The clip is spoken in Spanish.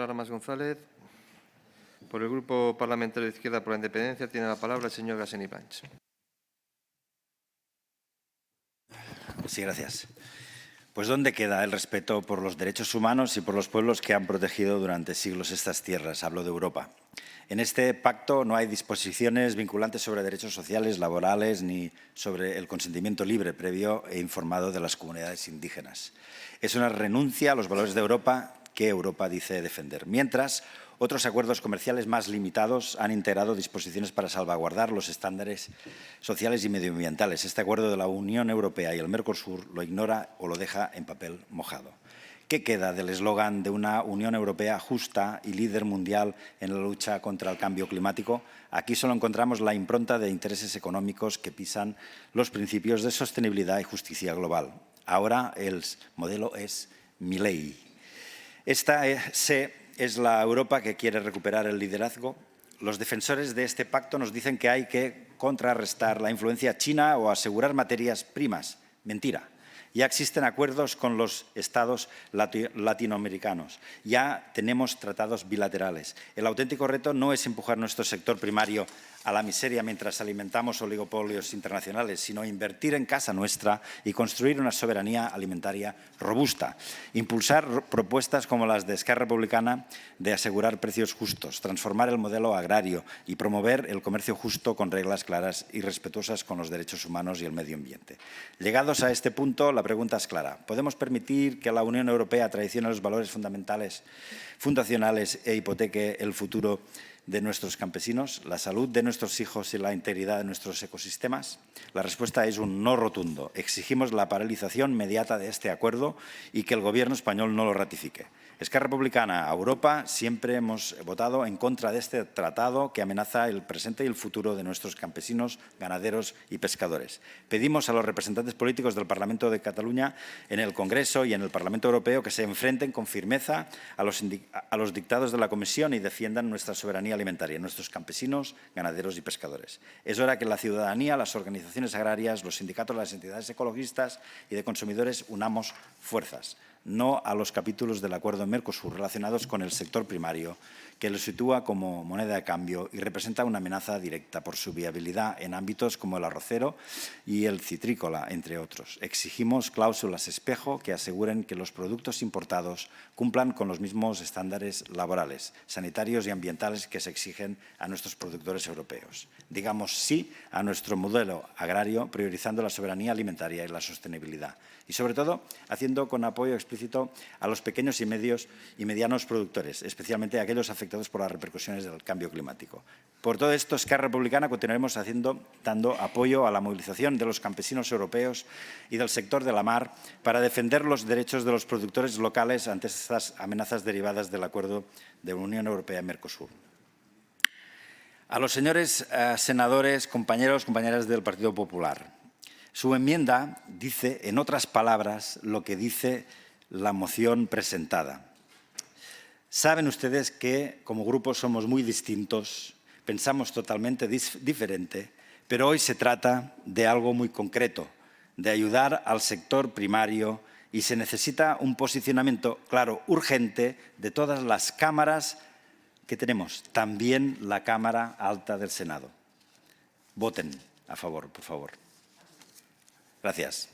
señora Lamas González. Por el Grupo Parlamentario de Izquierda por la Independencia tiene la palabra el señor Gassén Ibáñez. Sí, gracias. Pues ¿dónde queda el respeto por los derechos humanos y por los pueblos que han protegido durante siglos estas tierras? Hablo de Europa. En este pacto no hay disposiciones vinculantes sobre derechos sociales, laborales, ni sobre el consentimiento libre, previo e informado de las comunidades indígenas. Es una renuncia a los valores de Europa que Europa dice defender. Mientras, otros acuerdos comerciales más limitados han integrado disposiciones para salvaguardar los estándares sociales y medioambientales. Este acuerdo de la Unión Europea y el Mercosur lo ignora o lo deja en papel mojado. ¿Qué queda del eslogan de una Unión Europea justa y líder mundial en la lucha contra el cambio climático? Aquí solo encontramos la impronta de intereses económicos que pisan los principios de sostenibilidad y justicia global. Ahora el modelo es Milei. Esta es la Europa que quiere recuperar el liderazgo. Los defensores de este pacto nos dicen que hay que contrarrestar la influencia china o asegurar materias primas. Mentira. Ya existen acuerdos con los estados latinoamericanos. Ya tenemos tratados bilaterales. El auténtico reto no es empujar nuestro sector primario a la miseria mientras alimentamos oligopolios internacionales, sino invertir en casa nuestra y construir una soberanía alimentaria robusta. Impulsar propuestas como las de Esquerra Republicana de asegurar precios justos, transformar el modelo agrario y promover el comercio justo con reglas claras y respetuosas con los derechos humanos y el medio ambiente. Llegados a este punto, la pregunta es clara. ¿Podemos permitir que la Unión Europea traicione los valores fundacionales e hipoteque el futuro de nuestros campesinos, la salud de nuestros hijos y la integridad de nuestros ecosistemas? La respuesta es un no rotundo. Exigimos la paralización inmediata de este acuerdo y que el Gobierno español no lo ratifique. Esquerra Republicana, Europa, siempre hemos votado en contra de este tratado que amenaza el presente y el futuro de nuestros campesinos, ganaderos y pescadores. Pedimos a los representantes políticos del Parlamento de Cataluña, en el Congreso y en el Parlamento Europeo, que se enfrenten con firmeza a los dictados de la Comisión y defiendan nuestra soberanía alimentaria, nuestros campesinos, ganaderos y pescadores. Es hora que la ciudadanía, las organizaciones agrarias, los sindicatos, las entidades ecologistas y de consumidores unamos fuerzas. No a los capítulos del acuerdo Mercosur relacionados con el sector primario, que lo sitúa como moneda de cambio y representa una amenaza directa por su viabilidad en ámbitos como el arrocero y el citrícola, entre otros. Exigimos cláusulas espejo que aseguren que los productos importados cumplan con los mismos estándares laborales, sanitarios y ambientales que se exigen a nuestros productores europeos. Digamos sí a nuestro modelo agrario, priorizando la soberanía alimentaria y la sostenibilidad. Y, sobre todo, haciendo con apoyo explícito a los pequeños y medianos productores, especialmente a aquellos afectados por las repercusiones del cambio climático. Por todo esto, Esquerra Republicana continuaremos dando apoyo a la movilización de los campesinos europeos y del sector de la mar para defender los derechos de los productores locales ante estas amenazas derivadas del acuerdo de la Unión Europea y Mercosur. A los señores senadores, compañeros, compañeras del Partido Popular, su enmienda dice, en otras palabras, lo que dice la moción presentada. Saben ustedes que, como grupo, somos muy distintos, pensamos totalmente diferente, pero hoy se trata de algo muy concreto, de ayudar al sector primario y se necesita un posicionamiento claro, urgente, de todas las cámaras que tenemos, también la Cámara Alta del Senado. Voten a favor, por favor. Gracias.